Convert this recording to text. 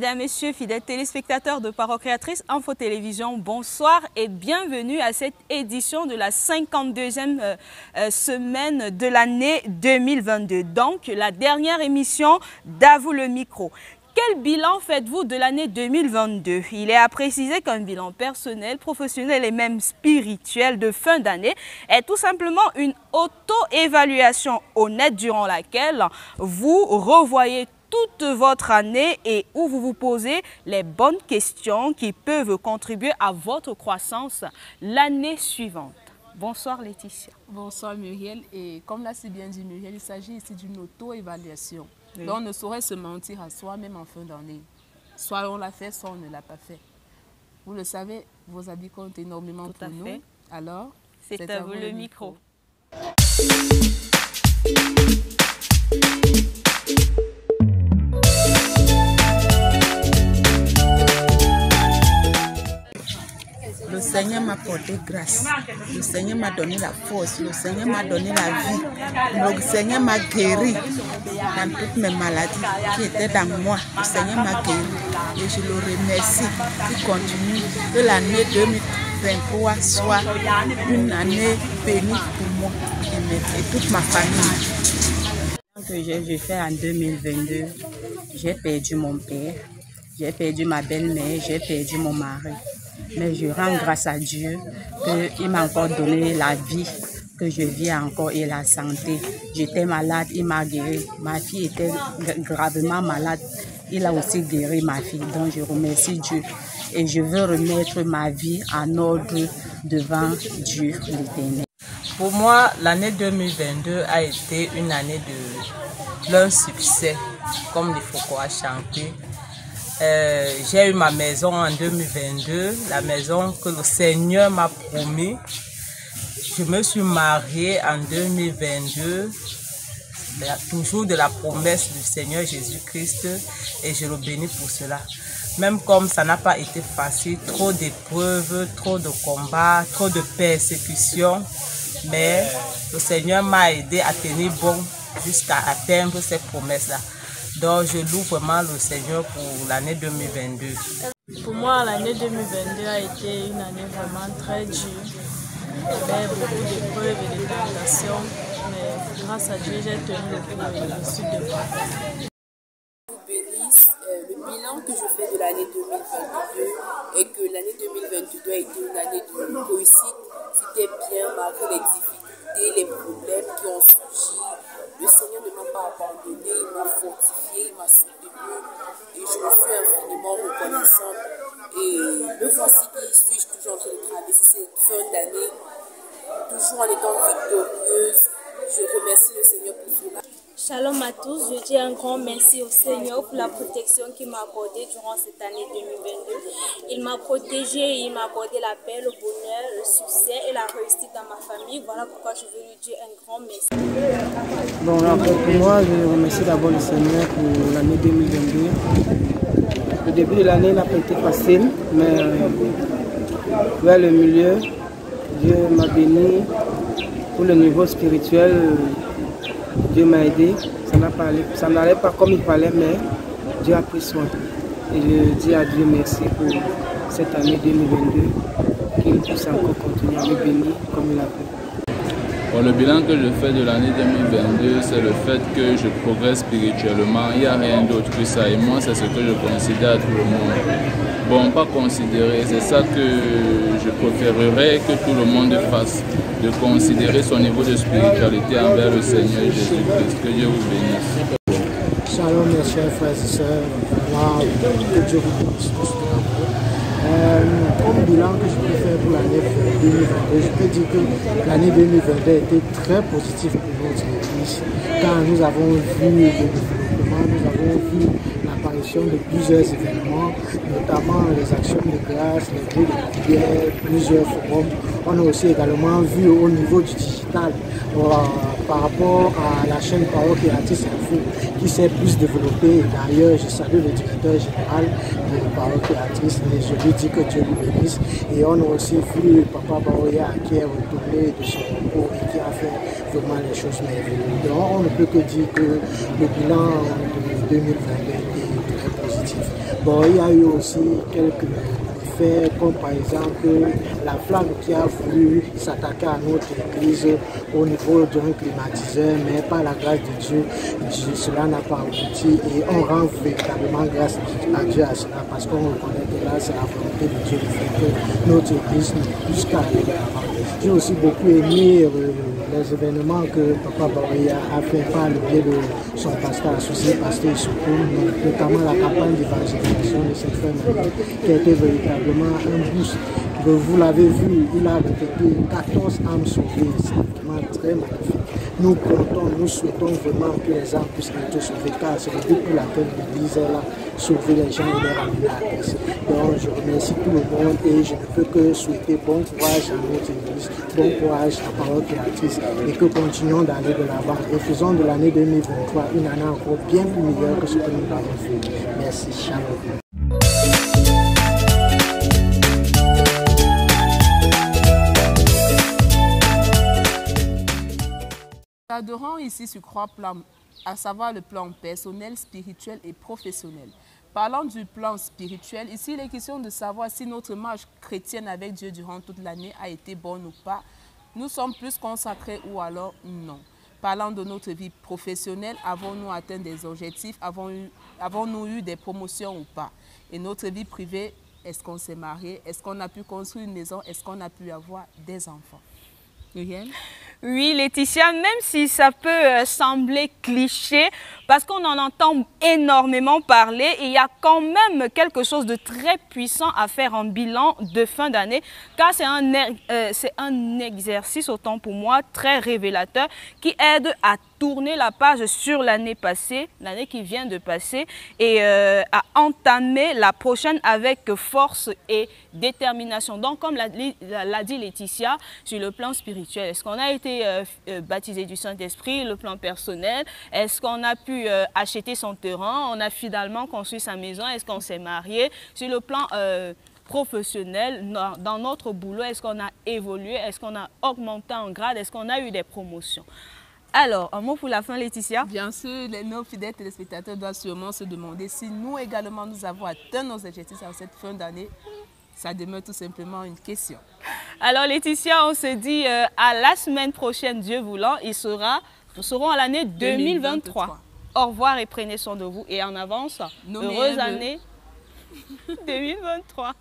Mesdames, Messieurs, fidèles téléspectateurs de Parole Créatrice Info Télévision, bonsoir et bienvenue à cette édition de la 52e semaine de l'année 2022. Donc, la dernière émission d'À vous le micro. Quel bilan faites-vous de l'année 2022? Il est à préciser qu'un bilan personnel, professionnel et même spirituel de fin d'année est tout simplement une auto-évaluation honnête durant laquelle vous revoyez toute votre année et où vous vous posez les bonnes questions qui peuvent contribuer à votre croissance l'année suivante. Bonsoir Laetitia. Bonsoir Muriel. Et comme l'a si bien dit Muriel, il s'agit ici d'une auto-évaluation. Oui. Donc on ne saurait se mentir à soi-même en fin d'année. Soit on l'a fait, soit on ne l'a pas fait. Vous le savez, vos habits comptent énormément Tout pour à nous. fait. Alors, c'est à vous le micro. Le Seigneur m'a porté grâce. Le Seigneur m'a donné la force. Le Seigneur m'a donné la vie. Le Seigneur m'a guéri dans toutes mes maladies qui étaient dans moi. Le Seigneur m'a guéri. Et je le remercie. Il continue que l'année 2023 soit une année bénie pour moi et toute ma famille. Que j'ai fait en 2022, j'ai perdu mon père, j'ai perdu ma belle-mère, j'ai perdu mon mari. Mais je rends grâce à Dieu qu'il m'a encore donné la vie, que je vis encore et la santé. J'étais malade, il m'a guéri. Ma fille était gravement malade, il a aussi guéri ma fille. Donc je remercie Dieu et je veux remettre ma vie en ordre devant Dieu l'Éternel. Pour moi, l'année 2022 a été une année de plein succès, comme il faut quoi chanter. J'ai eu ma maison en 2022, la maison que le Seigneur m'a promis. Je me suis mariée en 2022, toujours de la promesse du Seigneur Jésus-Christ, et je le bénis pour cela. Même comme ça n'a pas été facile, trop d'épreuves, trop de combats, trop de persécutions, mais le Seigneur m'a aidé à tenir bon jusqu'à atteindre ces promesses-là. Donc je loue vraiment le Seigneur pour l'année 2022. Pour moi, l'année 2022 a été une année vraiment très dure, avec beaucoup d'épreuves et de tentations, mais grâce à Dieu, j'ai tenu le coup et je suis devant. Vous bénisse. Le bilan que je fais de l'année 2022 est que l'année 2022 a été une année de réussite. C'était bien malgré les difficultés, les problèmes qui ont surgi. Le Seigneur ne m'a pas abandonné, il m'a fortifié, il m'a soutenu et je me suis infiniment reconnaissante. Et me voici qui suis toujours en train de traverser cette fin d'année, toujours en étant victorieuse. Je remercie le Seigneur pour cela. Shalom à tous, je dis un grand merci au Seigneur pour la protection qu'il m'a accordée durant cette année 2022. Il m'a protégée et il m'a accordé la paix, le bonheur, le succès et la réussite dans ma famille. Voilà pourquoi je veux lui dire un grand merci. Bon, après, pour moi, je remercie d'abord le Seigneur pour l'année 2022. Le début de l'année n'a pas été facile, mais vers le milieu, Dieu m'a béni. Pour le niveau spirituel, Dieu m'a aidé. Ça n'allait pas comme il fallait, mais Dieu a pris soin. Et je dis à Dieu merci pour cette année 2022, qu'il puisse encore continuer à me bénir comme il a fait. Bon, le bilan que je fais de l'année 2022, c'est le fait que je progresse spirituellement. Il n'y a rien d'autre que ça. Et moi, c'est ce que je considère à tout le monde. Bon, pas considérer, c'est ça que je préférerais que tout le monde fasse. De considérer son niveau de spiritualité envers le Seigneur Jésus-Christ. Que Dieu vous bénisse. Shalom mes chers frères et sœurs. Que Dieu vous bénisse. Comme bilan que je peux faire pour l'année 2022, je peux dire que l'année 2022 a été très positive pour notre église. Car nous avons vu le développement, nous avons vu l'apparition de plusieurs événements, notamment les actions de grâce, les groupes de prière, plusieurs forums. On a aussi également vu au niveau du digital, par rapport à la chaîne Parole Créatrice Info, qui s'est plus développée. D'ailleurs, je salue le directeur général de Parole Créatrice et je lui dis que Dieu lui bénisse. Et on a aussi vu Papa Baoya qui est retourné de son repos et qui a fait vraiment les choses merveilleuses. Donc, on ne peut que dire que le bilan de 2022 est très positif. Bon, il y a eu aussi quelques faits, comme par exemple la flamme qui a voulu s'attaquer à notre église au niveau d'un climatiseur, mais par la grâce de Dieu, cela n'a pas abouti et on rend véritablement grâce à Dieu à cela parce qu'on reconnaît que là c'est la volonté de Dieu de faire que notre église n'est plus qu'à aller de l'avant. J'ai aussi beaucoup aimé les événements que Papa Baouya a fait par le biais de son pasteur associé, pasteur Issoukou, notamment la campagne d'évangélisation de cette femme qui a été véritablement un boost. Vous l'avez vu, il a répété 14 âmes sauvées, c'est vraiment très magnifique. Nous comptons, nous souhaitons vraiment que les âmes puissent être sauvées, car c'est le but pour laquelle l'Église est là, sauver les gens et les ramener à Christ. Donc je remercie tout le monde et je ne peux que souhaiter bon courage à notre Église, bon courage à Parole Créatrice et que continuons d'aller de l'avant et faisons de l'année 2023 une année encore bien plus meilleure que ce que nous l'avons fait. Merci, shalom. Nous adorons ici sur 3 plans, à savoir le plan personnel, spirituel et professionnel. Parlant du plan spirituel, ici il est question de savoir si notre marche chrétienne avec Dieu durant toute l'année a été bonne ou pas. Nous sommes plus consacrés ou alors non. Parlant de notre vie professionnelle, avons-nous atteint des objectifs, avons-nous eu des promotions ou pas? Et notre vie privée, est-ce qu'on s'est marié? Est-ce qu'on a pu construire une maison? Est-ce qu'on a pu avoir des enfants? Muriel? Oui, Laetitia, même si ça peut sembler cliché, parce qu'on en entend énormément parler, il y a quand même quelque chose de très puissant à faire en bilan de fin d'année, car c'est un exercice, autant pour moi, très révélateur, qui aide à tourner la page sur l'année passée, l'année qui vient de passer, et à entamer la prochaine avec force et détermination. Donc, comme l'a dit Laetitia, sur le plan spirituel, est-ce qu'on a été baptisé du Saint-Esprit, le plan personnel, est-ce qu'on a pu acheter son terrain, on a finalement construit sa maison, est-ce qu'on s'est marié, sur le plan professionnel, dans notre boulot, est-ce qu'on a évolué, est-ce qu'on a augmenté en grade, est-ce qu'on a eu des promotions? Alors, un mot pour la fin, Laetitia? Bien sûr, nos fidèles téléspectateurs doivent sûrement se demander si nous également nous avons atteint nos objectifs à cette fin d'année. Ça demeure tout simplement une question. Alors Laetitia, on se dit à la semaine prochaine, Dieu voulant, nous serons à l'année 2023. Au revoir et prenez soin de vous. Et en avance, heureuse année 2023.